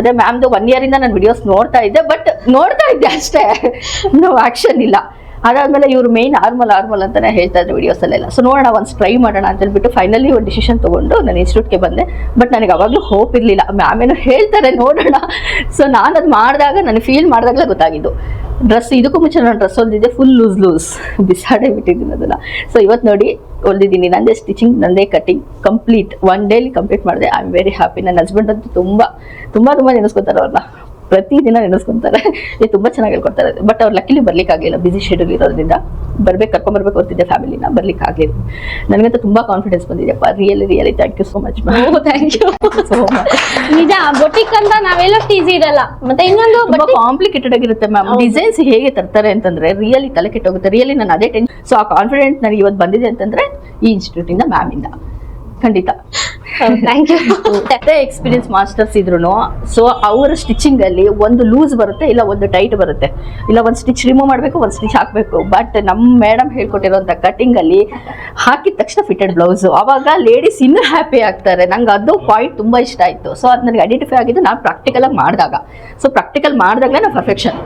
ಅಂದ್ರೆ ಮ್ಯಾಮ್ದು 1 year ಇಂದ ನಾನು ವಿಡಿಯೋಸ್ ನೋಡ್ತಾ ಇದ್ದೆ ಅಷ್ಟೇ, ನೋ ಆಕ್ಷನ್ ಇಲ್ಲ. ಅದಾದ್ಮೇಲೆ ಇವ್ರು ಮೇನ್ ಆರ್ಮಲ್ ಅಂತಾನೆ ಹೇಳ್ತಾ ಇದ್ರು ವಿಡಿಯೋಸ್ ಅಲ್ಲೆಲ್ಲ. ಸೊ ನೋಡೋಣ ಒಂದ್ಸ್ ಟ್ರೈ ಮಾಡೋಣ ಅಂತ ಹೇಳ್ಬಿಟ್ಟು ಫೈನಲಿ ಒಂದು ಡಿಸಿಷನ್ ತಗೊಂಡು ನಾನು ಇನ್ಸ್ಟಿಟ್ಯೂಟ್ಗೆ ಬಂದೆ. ಬಟ್ ನನಗೆ ಅವಾಗಲೂ ಹೋಪ್ ಇರಲಿಲ್ಲ, ಮ್ಯಾಮ್ ಏನೋ ಹೇಳ್ತಾರೆ ನೋಡೋಣ. ಸೊ ನಾನು ಅದು ಮಾಡಿದಾಗ ನನಗೆ ಫೀಲ್ ಮಾಡಿದಾಗಲೇ ಗೊತ್ತಾಗಿದ್ದು. ಡ್ರೆಸ್ ಇದಕ್ಕೂ ಮುಂಚೆ ನಾನು ಡ್ರೆಸ್ ಹೊಲ್ದಿದ್ದೆ ಫುಲ್ ಲೂಸ್ ಬಿಸಾಡೇ ಬಿಟ್ಟಿದ್ದೀನಿ ಅದನ್ನ. ಸೊ ಇವತ್ತು ನೋಡಿ ಹೊಲ್ದಿದ್ದೀನಿ, ನಂದೇ ಸ್ಟಿಚಿಂಗ್, ನಂದೇ ಕಟಿಂಗ್, ಕಂಪ್ಲೀಟ್ 1 ಡೇಲಿ ಕಂಪ್ಲೀಟ್ ಮಾಡಿದೆ. I am very happy. ನನ್ನ ಹಸ್ಬೆಂಡ್ ಅಂತೂ ತುಂಬ ನೆನೆಸ್ಕೊತಾರೆ ಅವ್ರನ್ನ, ಪ್ರತಿದಿನ ನೆನೆಸ್ಕೊಂತಾರೆ. ತುಂಬಾ ಚೆನ್ನಾಗಿ ಹೇಳ್ಕೊಡ್ತಾರೆ. ಬಟ್ ಅವ್ರು ಲಕ್ಕಿಲಿ ಬರ್ಲಿಕ್ಕೆ ಆಗಲಿಲ್ಲ, ಬಿಸಿ ಶೆಡ್ಯೂಲ್ ಇರೋದ್ರಿಂದ. ಕರ್ಕೊಂಡ್ಬರ್ಬೇಕು ಅಂತಿದ್ದೆ ಫ್ಯಾಮಿಲಿನ, ಬರ್ಲಿಕ್ಕೆ ಆಗಲಿಲ್ಲ. ನನಗಂತೂ ತುಂಬಾ ಕಾನ್ಫಿಡೆನ್ಸ್ ಬಂದಿದೆಯಪ್ಪ. Really thank you so much. Thank you so much. ನಿಜ, ಬೊಟಿಕ್ ಅಂತ ನಾವೆಲ್ಲ ಈಸಿ ಇರಲ್ಲ, ಮತ್ತೆ ಇನ್ನೊಂದು ಕಾಂಪ್ಲಿಕೇಟೆಡ್ ಆಗಿರುತ್ತೆ ಮ್ಯಾಮ್. ಡಿಸೈನ್ಸ್ ಹೇಗೆ ತರ್ತಾರೆ ಅಂತಂದ್ರೆ ರಿಯಲಿ ತಲೆ ಕೆಟ್ಟೋಗುತ್ತೆ. ರಿಯಲಿ ನಾನು ಅದೇ ಟೆನ್ಷನ್. ಸೊ ಆ ಕಾನ್ಫಿಡೆಂಟ್ ನನಗೆ ಇವತ್ತು ಬಂದಿದೆ ಅಂತಂದ್ರೆ ಈ ಇನ್ಸ್ಟಿಟ್ಯೂಟ್ ಇಂದ, ಮ್ಯಾಮ್ ಇಂದ, ಖಂಡಿತ. Thank you. ಎಷ್ಟೇ ಎಕ್ಸ್ಪೀರಿಯನ್ಸ್ ಮಾಸ್ಟರ್ಸ್ ಇದ್ರು ಸೊ ಅವರ ಸ್ಟಿಚಿಂಗ್ ಅಲ್ಲಿ ಒಂದು ಲೂಸ್ ಬರುತ್ತೆ, ಇಲ್ಲ ಒಂದು ಟೈಟ್ ಬರುತ್ತೆ, ಇಲ್ಲ ಒಂದು ಸ್ಟಿಚ್ ರಿಮೂವ್ ಮಾಡಬೇಕು, ಒಂದು ಸ್ಟಿಚ್ ಹಾಕಬೇಕು. ಬಟ್ ನಮ್ಮ ಮೇಡಮ್ ಹೇಳ್ಕೊಟ್ಟಿರೋಂಥ ಕಟಿಂಗ್ ಅಲ್ಲಿ ಹಾಕಿದ ತಕ್ಷಣ ಫಿಟೆಡ್ ಬ್ಲೌಸ್, ಅವಾಗ ಲೇಡೀಸ್ ಇನ್ನೂ ಹ್ಯಾಪಿ ಆಗ್ತಾರೆ. ನಂಗೆ ಅದು ಪಾಯಿಂಟ್ ತುಂಬಾ ಇಷ್ಟ ಆಯ್ತು. ಸೊ ಅದು ನನಗೆ ಐಡೆಂಟಿಫೈ ಆಗಿದ್ದು ನಾನು ಪ್ರಾಕ್ಟಿಕಲ್ ಆಗಿ ಮಾಡಿದಾಗ. ಸೊ ಪ್ರಾಕ್ಟಿಕಲ್ ಮಾಡಿದಾಗಲೇ ನಾನು ಪರ್ಫೆಕ್ಷನ್.